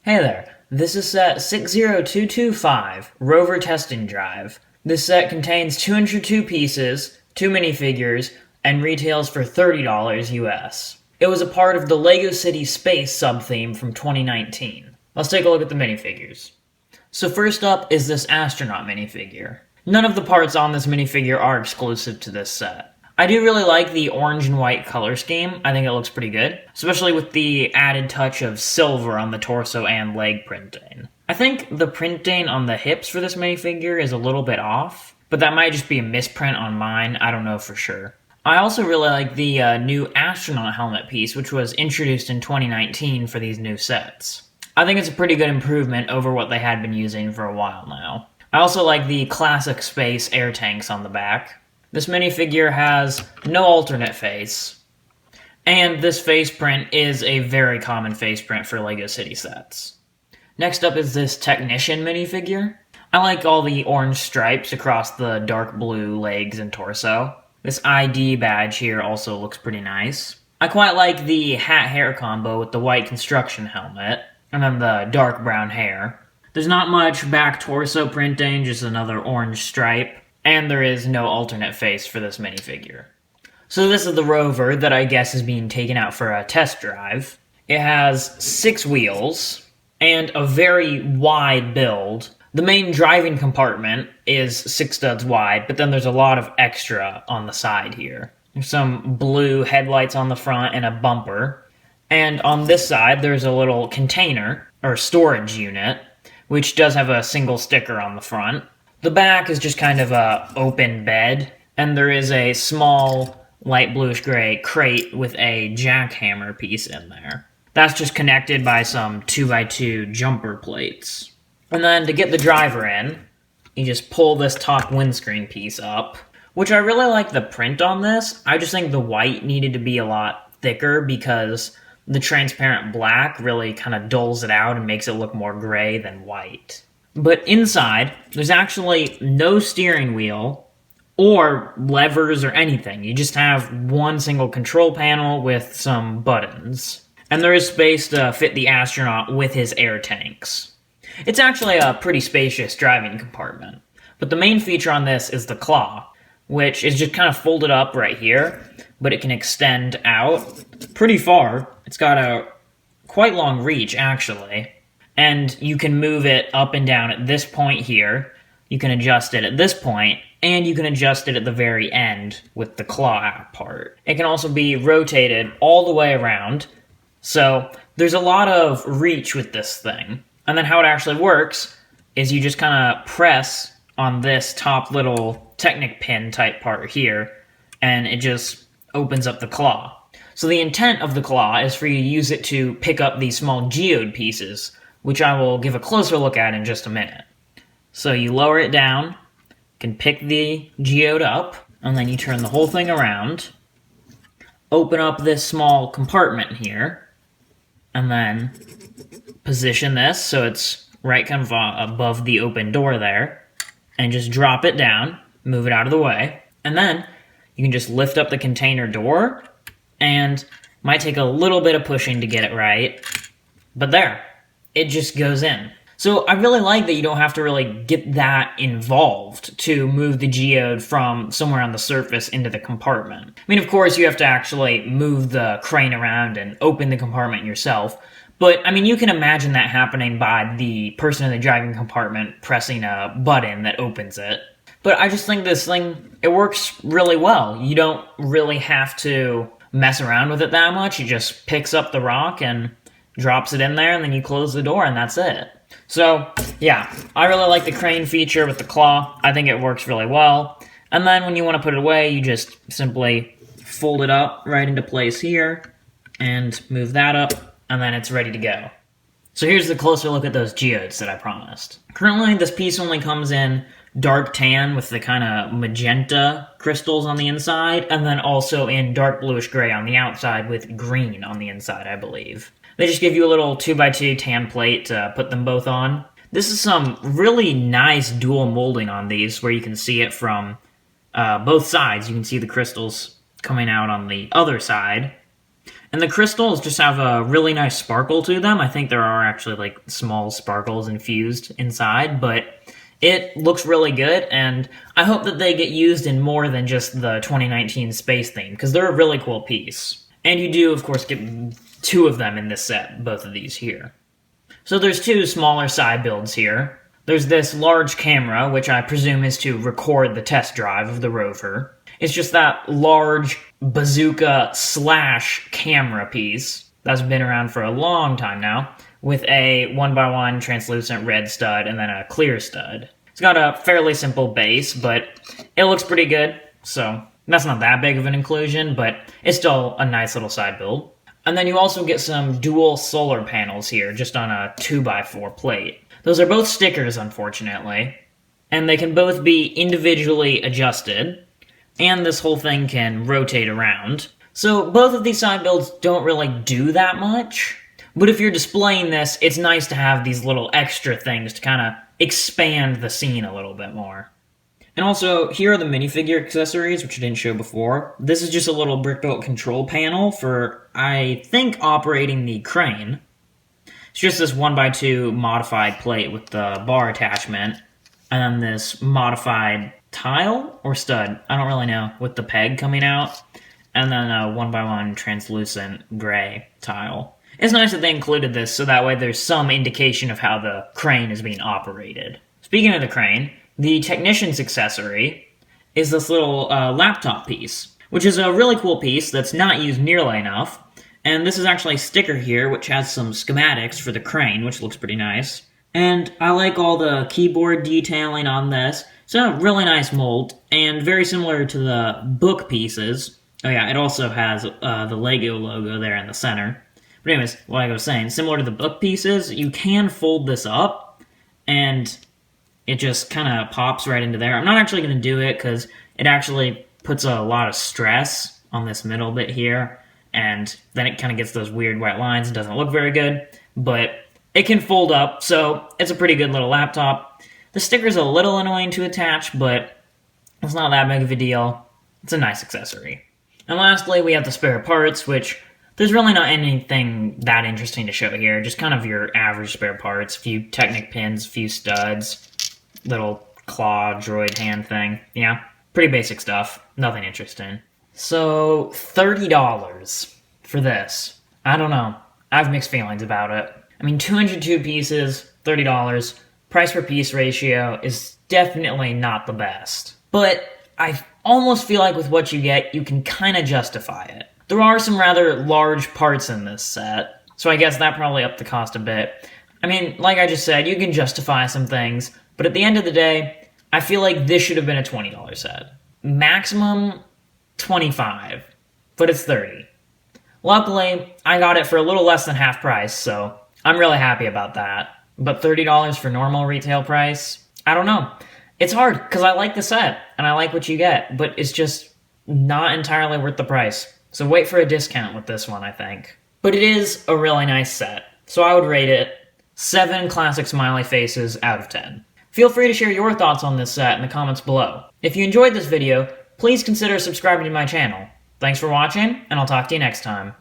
Hey there, this is set 60225, Rover Testing Drive. This set contains 202 pieces, 2 minifigures, and retails for $30 US. It was a part of the LEGO City Space sub-theme from 2019. Let's take a look at the minifigures. So first up is this astronaut minifigure. None of the parts on this minifigure are exclusive to this set. I do really like the orange and white color scheme. I think it looks pretty good, especially with the added touch of silver on the torso and leg printing. I think the printing on the hips for this minifigure is a little bit off, but that might just be a misprint on mine. I don't know for sure. I also really like the new astronaut helmet piece, which was introduced in 2019 for these new sets. I think it's a pretty good improvement over what they had been using for a while now. I also like the classic space air tanks on the back. This minifigure has no alternate face, and this face print is a very common face print for LEGO City sets. Next up is this technician minifigure. I like all the orange stripes across the dark blue legs and torso. This ID badge here also looks pretty nice. I quite like the hat-hair combo with the white construction helmet, and then the dark brown hair. There's not much back torso printing, just another orange stripe. And there is no alternate face for this minifigure. So this is the Rover that I guess is being taken out for a test drive. It has 6 wheels and a very wide build. The main driving compartment is 6 studs wide, but then there's a lot of extra on the side here. There's some blue headlights on the front and a bumper. And on this side, there's a little container, or storage unit, which does have a single sticker on the front. The back is just kind of a open bed, and there is a small light bluish gray crate with a jackhammer piece in there. That's just connected by some 2x2 jumper plates. And then to get the driver in, you just pull this top windscreen piece up, which I really like the print on this. I just think the white needed to be a lot thicker because the transparent black really kind of dulls it out and makes it look more gray than white. But inside, there's actually no steering wheel or levers or anything. You just have one single control panel with some buttons. And there is space to fit the astronaut with his air tanks. It's actually a pretty spacious driving compartment. But the main feature on this is the claw, which is just kind of folded up right here, but it can extend out pretty far. It's got a quite long reach, actually. And you can move it up and down at this point here. You can adjust it at this point, and you can adjust it at the very end with the claw part. It can also be rotated all the way around. So there's a lot of reach with this thing. And then how it actually works is you just kind of press on this top little Technic pin type part here, and it just opens up the claw. So the intent of the claw is for you to use it to pick up these small geode pieces, which I will give a closer look at in just a minute. So you lower it down, can pick the geode up, and then you turn the whole thing around, open up this small compartment here, and then position this so it's right kind of above the open door there, and just drop it down, move it out of the way, and then you can just lift up the container door, and might take a little bit of pushing to get it right, but there. It just goes in. So I really like that you don't have to really get that involved to move the geode from somewhere on the surface into the compartment. I mean, of course, you have to actually move the crane around and open the compartment yourself. But, I mean, you can imagine that happening by the person in the driving compartment pressing a button that opens it. But I just think this thing, it works really well. You don't really have to mess around with it that much. It just picks up the rock and drops it in there, and then you close the door, and that's it. So, yeah, I really like the crane feature with the claw. I think it works really well. And then when you want to put it away, you just simply fold it up right into place here, and move that up, and then it's ready to go. So here's the closer look at those geodes that I promised. Currently, this piece only comes in dark tan with the kind of magenta crystals on the inside, and then also in dark bluish gray on the outside with green on the inside, I believe. They just give you a little 2x2 tan plate to put them both on. This is some really nice dual molding on these where you can see it from both sides. You can see the crystals coming out on the other side. And the crystals just have a really nice sparkle to them. I think there are actually like small sparkles infused inside, but it looks really good, and I hope that they get used in more than just the 2019 space theme, because they're a really cool piece. And you do, of course, get 2 of them in this set, both of these here. So there's 2 smaller side builds here. There's this large camera, which I presume is to record the test drive of the rover. It's just that large bazooka / camera piece that's been around for a long time now, with a 1x1 translucent red stud and then a clear stud. It's got a fairly simple base, but it looks pretty good, so that's not that big of an inclusion, but it's still a nice little side build. And then you also get some dual solar panels here, just on a 2x4 plate. Those are both stickers, unfortunately, and they can both be individually adjusted, and this whole thing can rotate around. So both of these side builds don't really do that much, but if you're displaying this, it's nice to have these little extra things to kind of expand the scene a little bit more. And also, here are the minifigure accessories, which I didn't show before. This is just a little brick-built control panel for, I think, operating the crane. It's just this 1x2 modified plate with the bar attachment, and then this modified tile or stud, I don't really know, with the peg coming out, and then a 1x1 translucent gray tile. It's nice that they included this so that way there's some indication of how the crane is being operated. Speaking of the crane, the technician's accessory is this little laptop piece, which is a really cool piece that's not used nearly enough. And this is actually a sticker here, which has some schematics for the crane, which looks pretty nice. And I like all the keyboard detailing on this. It's a really nice mold, and very similar to the book pieces. Oh yeah, it also has the Lego logo there in the center. But anyways, like I was saying, similar to the book pieces, you can fold this up, and it just kind of pops right into there. I'm not actually going to do it, because it actually puts a lot of stress on this middle bit here, and then it kind of gets those weird white lines. It doesn't look very good, but it can fold up, so it's a pretty good little laptop. The sticker's a little annoying to attach, but it's not that big of a deal. It's a nice accessory. And lastly, we have the spare parts, which there's really not anything that interesting to show here. Just kind of your average spare parts. A few Technic pins, a few studs, little claw droid hand thing. Yeah, pretty basic stuff. Nothing interesting. So, $30 for this. I don't know. I have mixed feelings about it. I mean, 202 pieces, $30. Price per piece ratio is definitely not the best. But I almost feel like with what you get, you can kind of justify it. There are some rather large parts in this set, so I guess that probably upped the cost a bit. I mean, like I just said, you can justify some things, but at the end of the day, I feel like this should have been a $20 set. Maximum $25, but it's $30. Luckily, I got it for a little less than half price, so I'm really happy about that. But $30 for normal retail price? I don't know. It's hard, because I like the set, and I like what you get, but it's just not entirely worth the price. So wait for a discount with this one, I think. But it is a really nice set, so I would rate it 7 classic smiley faces out of 10. Feel free to share your thoughts on this set in the comments below. If you enjoyed this video, please consider subscribing to my channel. Thanks for watching, and I'll talk to you next time.